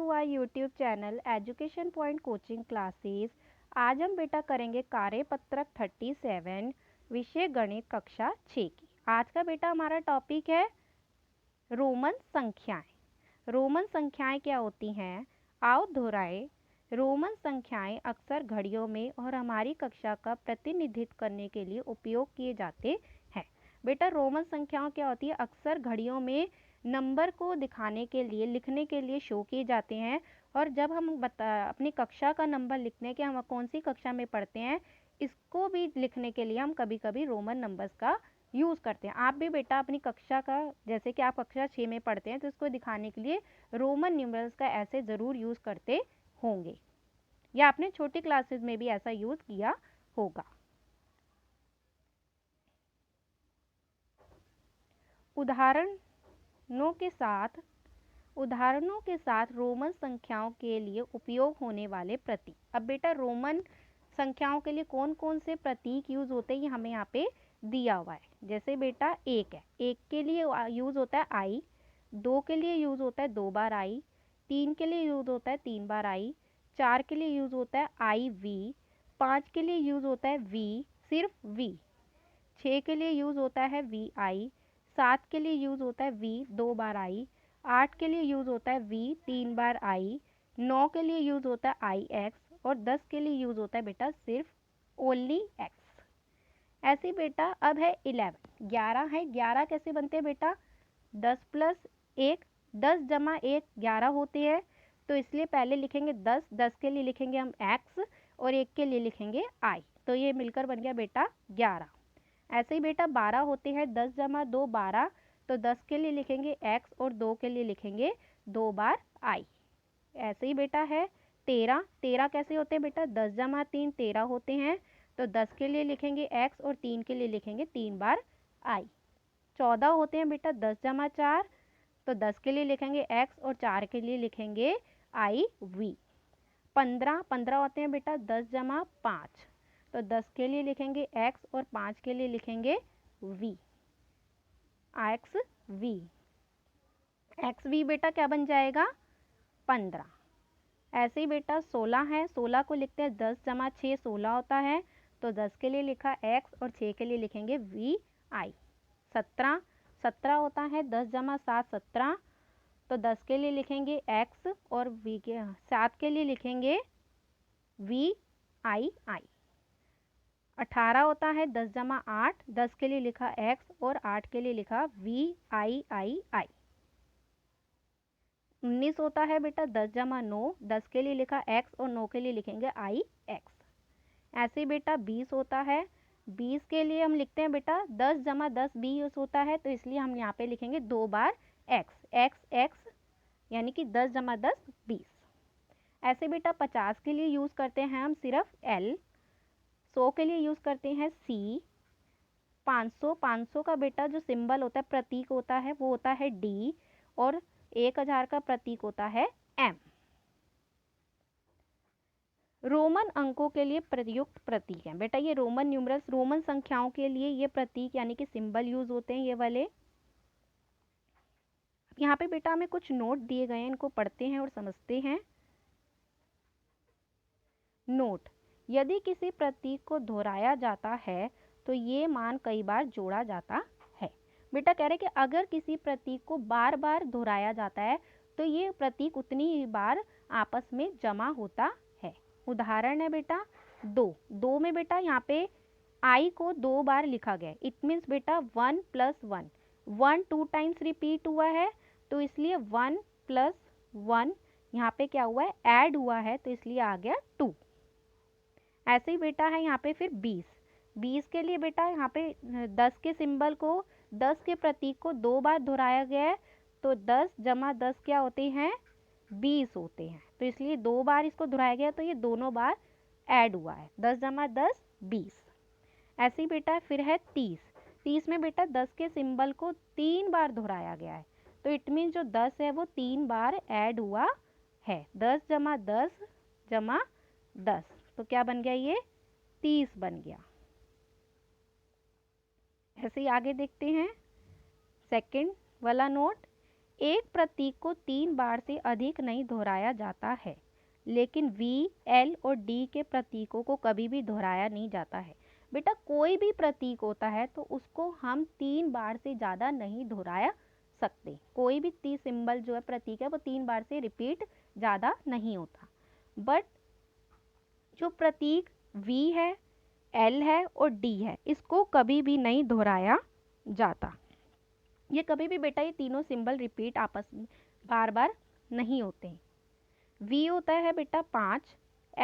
Our YouTube channel education point coaching classes. आज हम बेटा करेंगे कार्यपत्रक 37 विषय गणित कक्षा 6 की। आज का बेटा हमारा टॉपिक है रोमन संख्याएं। रोमन संख्याएं क्या होती हैं, आओ दोहराए। रोमन संख्याएं अक्सर घड़ियों में और हमारी कक्षा का प्रतिनिधित्व करने के लिए उपयोग किए जाते हैं। बेटा रोमन संख्याओं क्या होती है, अक्सर घड़ियों में नंबर को दिखाने के लिए, लिखने के लिए शो किए जाते हैं। और जब हम अपनी कक्षा का नंबर लिखते हैं कि हम कौन सी कक्षा में पढ़ते हैं, इसको भी लिखने के लिए हम कभी कभी रोमन नंबर्स का यूज़ करते हैं। आप भी बेटा अपनी कक्षा का, जैसे कि आप कक्षा 6 में पढ़ते हैं, तो इसको दिखाने के लिए रोमन न्यूमरल्स का ऐसे ज़रूर यूज़ करते होंगे, या आपने छोटी क्लासेस में भी ऐसा यूज़ किया होगा। उदाहरणों के साथ रोमन संख्याओं के लिए उपयोग होने वाले प्रतीक। अब बेटा रोमन संख्याओं के लिए कौन कौन से प्रतीक यूज होते हैं, ये हमें यहाँ पे दिया हुआ है। जैसे बेटा एक है, एक के लिए यूज होता है आई, दो के लिए यूज होता है 2 बार आई, 3 के लिए यूज होता है 3 बार आई, 4 के लिए यूज होता है आई वी, 5 के लिए यूज होता है वी, सिर्फ वी, 6 के लिए यूज होता है वी आई, 7 के लिए यूज होता है वी 2 बार आई, 8 के लिए यूज होता है वी 3 बार आई, 9 के लिए यूज होता है आई एक्स, और 10 के लिए यूज होता है बेटा सिर्फ ओनली एक्स। ऐसे बेटा अब है 11, 11 है। 11 कैसे बनते हैं बेटा, 10 प्लस 1, 10 जमा 1 11 होते हैं, तो इसलिए पहले लिखेंगे 10, 10 के लिए लिखेंगे हम एक्स और 1 के लिए लिखेंगे आई, तो ये मिलकर बन गया बेटा 11। ऐसे ही बेटा 12 होते हैं, 10 जमा 2 12, तो 10 के लिए लिखेंगे x और 2 के लिए लिखेंगे 2 बार i। ऐसे ही बेटा है 13, 13 कैसे होते हैं बेटा, 10 जमा 3 13 होते हैं, तो 10 के लिए लिखेंगे x और 3 के लिए लिखेंगे 3 बार i। 14 होते हैं बेटा, 10 जमा 4, तो 10 के लिए लिखेंगे x और 4 के लिए लिखेंगे i v। 15 15 होते हैं बेटा, 10 जमा 5, तो 10 के लिए लिखेंगे x और 5 के लिए लिखेंगे v, x v. X v बेटा क्या बन जाएगा, 15। ऐसे ही बेटा 16 है, 16 को लिखते हैं 10 जमा 6 16 होता है, तो 10 के लिए लिखा x और 6 के लिए लिखेंगे वी आई। 17, 17 होता है, 10 जमा 7 17, तो 10 के लिए लिखेंगे x और v के 7 के लिए लिखेंगे वी आई आई। 18 होता है, 10 जमा 8, 10 के लिए लिखा x और 8 के लिए लिखा वी आई आई आई। 19 होता है बेटा, 10 जमा 9, 10 के लिए लिखा x और 9 के लिए लिखेंगे आई एक्स। ऐसे बेटा 20 होता है, 20 के लिए हम लिखते हैं बेटा 10 जमा 10 20 होता है, तो इसलिए हम यहाँ पे लिखेंगे 2 बार x, x x, यानी कि 10 जमा 10 20। ऐसे बेटा 50 के लिए यूज़ करते हैं हम सिर्फ l, 100 के लिए यूज़ करते हैं C, 500 का बेटा जो सिंबल होता है, प्रतीक होता है, वो होता है D, और 1000 का प्रतीक होता है M। रोमन अंकों के लिए प्रयुक्त प्रतीक हैं बेटा, ये रोमन न्यूमरल्स, रोमन संख्याओं के लिए ये प्रतीक यानी कि सिंबल यूज होते हैं, ये वाले। यहाँ पे बेटा हमें कुछ नोट दिए गए हैं, इनको पढ़ते हैं और समझते हैं। नोट, यदि किसी प्रतीक को दोहराया जाता है तो ये मान कई बार जोड़ा जाता है। बेटा कह रहे कि अगर किसी प्रतीक को बार बार दोहराया जाता है तो ये प्रतीक उतनी ही बार आपस में जमा होता है। उदाहरण है बेटा 2 में बेटा यहाँ पे i को 2 बार लिखा गया है, इट मीन्स बेटा 1 + 1, 1 2 टाइम्स रिपीट हुआ है, तो इसलिए 1 + 1 यहाँ पे क्या हुआ है, ऐड हुआ है, तो इसलिए आ गया 2। ऐसे ही बेटा है यहाँ पे फिर 20, 20 के लिए बेटा यहाँ पे 10 के सिंबल को, 10 के प्रतीक को 2 बार दोहराया गया है, तो 10 जमा 10 क्या होते हैं, 20 होते हैं, तो इसलिए 2 बार इसको दोहराया गया, तो ये दोनों बार ऐड हुआ है, 10 जमा 10 20। ऐसे ही बेटा फिर है 30, 30 में बेटा 10 के सिंबल को 3 बार दोहराया गया है, तो इट मीन जो 10 है वो 3 बार ऐड हुआ है, 10 जमा 10 जमा 10, तो क्या बन गया, ये 30 बन गया। ऐसे ही आगे देखते हैं सेकंड वाला नोट, एक प्रतीक को 3 बार से अधिक नहीं दोहराया जाता है, लेकिन V, L और D के प्रतीकों को कभी भी दोहराया नहीं जाता है। बेटा कोई भी प्रतीक होता है तो उसको हम 3 बार से ज़्यादा नहीं दोहराया सकते। कोई भी सिंबल जो है प्रतीक है वो 3 बार से रिपीट ज़्यादा नहीं होता। बट जो प्रतीक V है, L है और D है, इसको कभी भी नहीं दोहराया जाता। ये कभी भी बेटा ये तीनों सिंबल रिपीट आपस में बार बार नहीं होते। V होता है बेटा 5,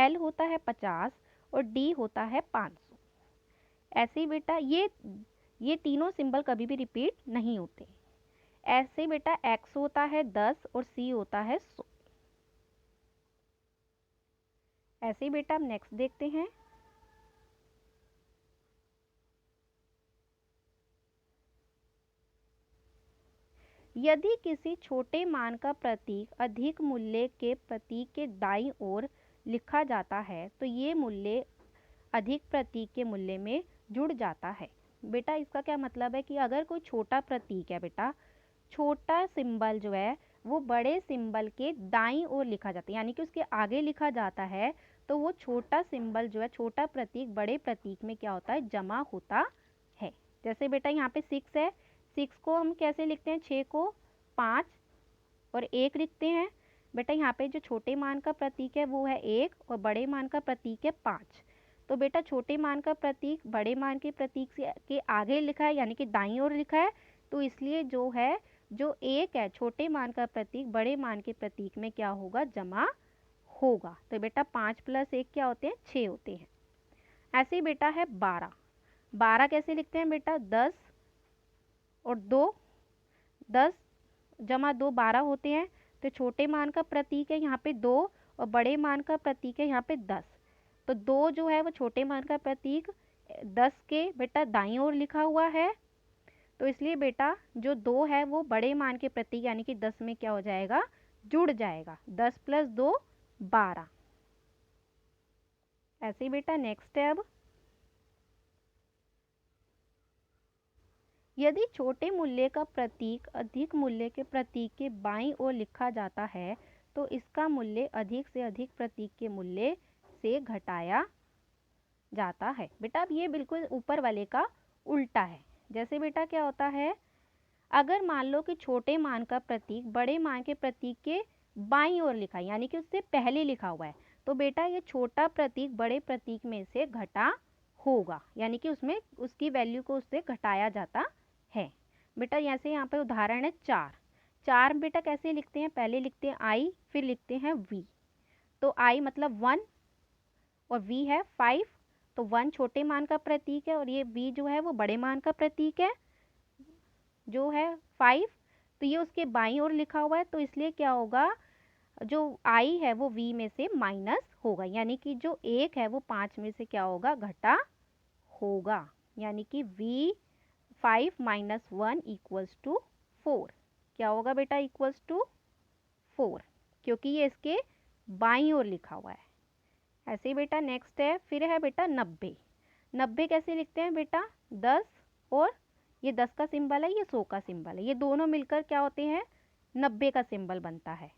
L होता है 50 और D होता है 500। ऐसे ही बेटा ये तीनों सिंबल कभी भी रिपीट नहीं होते। ऐसे बेटा X होता है 10 और C होता है 100। ऐसे ही बेटा हम नेक्स्ट देखते हैं। यदि किसी छोटे मान का प्रतीक अधिक मूल्य के प्रतीक के दाईं ओर लिखा जाता है तो ये मूल्य अधिक प्रतीक के मूल्य में जुड़ जाता है। बेटा इसका क्या मतलब है कि अगर कोई छोटा प्रतीक है बेटा, छोटा सिंबल जो है वो बड़े सिंबल के दाईं ओर लिखा जाता है, यानी कि उसके आगे लिखा जाता है, तो वो छोटा सिंबल जो है, छोटा प्रतीक बड़े प्रतीक में क्या होता है, जमा होता है। जैसे बेटा यहाँ पे 6 है, 6 को हम कैसे लिखते हैं, 6 को 5 और 1 लिखते हैं। बेटा यहाँ पे जो छोटे मान का प्रतीक है वो है 1 और बड़े मान का प्रतीक है 5। तो बेटा छोटे मान का प्रतीक बड़े मान के प्रतीक से के आगे लिखा है, यानी कि दाईं ओर लिखा है, तो इसलिए जो है जो 1 है छोटे मान का प्रतीक बड़े मान के प्रतीक में क्या होगा, जमा होगा। तो बेटा 5 + 1 क्या होते हैं, 6 होते हैं। ऐसे ही बेटा है 12, 12 कैसे लिखते हैं बेटा, 10 और 2, 10 + 2 12 होते हैं। तो छोटे मान का प्रतीक है यहाँ पे 2 और बड़े मान का प्रतीक है यहाँ पे 10। तो 2 जो है वो छोटे मान का प्रतीक 10 के बेटा दाईं ओर लिखा हुआ है, तो इसलिए बेटा जो 2 है वो बड़े मान के प्रतीक यानी कि 10 में क्या हो जाएगा, जुड़ जाएगा। 10 + 2 12। ऐसे ही बेटा नेक्स्ट है अब, यदि छोटे मूल्य का प्रतीक अधिक मूल्य के प्रतीक के बाईं ओर लिखा जाता है तो इसका मूल्य अधिक से अधिक प्रतीक के मूल्य से घटाया जाता है। बेटा अब ये बिल्कुल ऊपर वाले का उल्टा है। जैसे बेटा क्या होता है, अगर मान लो कि छोटे मान का प्रतीक बड़े मान के प्रतीक के बाईं ओर लिखा है, यानी कि उससे पहले लिखा हुआ है, तो बेटा ये छोटा प्रतीक बड़े प्रतीक में से घटा होगा, यानी कि उसमें उसकी वैल्यू को उससे घटाया जाता है। बेटा जैसे यहाँ पे उदाहरण है 4, 4 बेटा कैसे लिखते हैं, पहले लिखते हैं I फिर लिखते हैं V। तो I मतलब 1 और V है 5, तो 1 छोटे मान का प्रतीक है और ये V जो है वो बड़े मान का प्रतीक है जो है 5। तो ये उसके बाईं ओर लिखा हुआ है, तो इसलिए क्या होगा, जो I है वो V में से माइनस होगा, यानी कि जो 1 है वो 5 में से क्या होगा, घटा होगा, यानी कि V 5 - 1 = 4। क्या होगा बेटा, = 4, क्योंकि ये इसके बाईं ओर लिखा हुआ है। ऐसे ही बेटा नेक्स्ट है, फिर है बेटा 90, 90 कैसे लिखते हैं बेटा, 10 और ये 10 का सिंबल है, ये 100 का सिंबल है, ये दोनों मिलकर क्या होते हैं, 90 का सिंबल बनता है।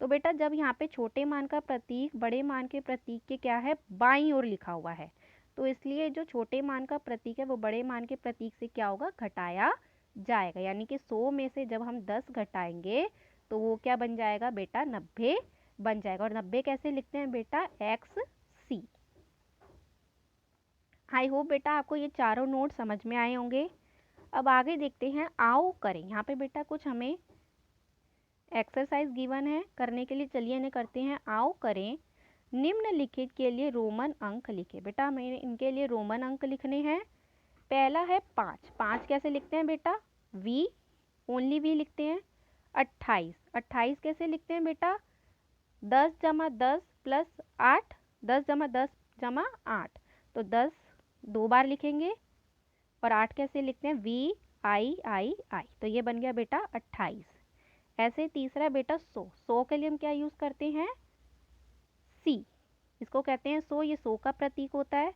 तो बेटा जब यहाँ पे छोटे मान का प्रतीक बड़े मान के प्रतीक के क्या है, बाईं ओर लिखा हुआ है, तो इसलिए जो छोटे मान का प्रतीक है वो बड़े मान के प्रतीक से क्या होगा, घटाया जाएगा, यानी कि 100 में से जब हम 10 घटाएंगे तो वो क्या बन जाएगा बेटा, 90 बन जाएगा। और 90 कैसे लिखते हैं बेटा, XC। आई होप बेटा आपको ये चारों नोट समझ में आए होंगे। अब आगे देखते हैं, आओ करें। यहाँ पे बेटा कुछ हमें एक्सरसाइज गिवन है करने के लिए, चलिए इन्हें करते हैं। आओ करें, निम्नलिखित के लिए रोमन अंक लिखे। बेटा हमें इनके लिए रोमन अंक लिखने हैं। पहला है 5, 5 कैसे लिखते हैं बेटा, V, ओनली V लिखते हैं। 28, 28 कैसे लिखते हैं बेटा, 10 + 10 + 8, 10 + 10 = 8, तो 10 2 बार लिखेंगे। और 8 कैसे लिखते हैं, VIII, तो ये बन गया बेटा 28। ऐसे तीसरा बेटा 100, 100 के लिए हम क्या यूज़ करते हैं, C, इसको कहते हैं 100, ये 100 का प्रतीक होता है।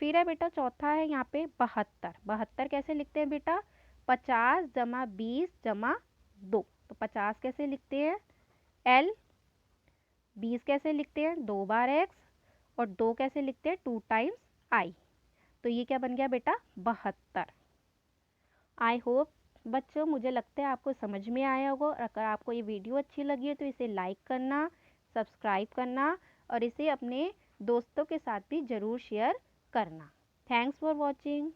फिर है बेटा चौथा है यहाँ पे 72, 72 कैसे लिखते हैं बेटा, 50 + 20 + 2, तो 50 कैसे लिखते हैं L, 20 कैसे लिखते हैं 2 बार x, और 2 कैसे लिखते हैं 2 टाइम्स I। तो ये क्या बन गया बेटा 72। आई होप बच्चों, मुझे लगता है आपको समझ में आया होगा, और अगर आपको ये वीडियो अच्छी लगी है तो इसे लाइक करना, सब्सक्राइब करना, और इसे अपने दोस्तों के साथ भी ज़रूर शेयर करना। Thanks for watching.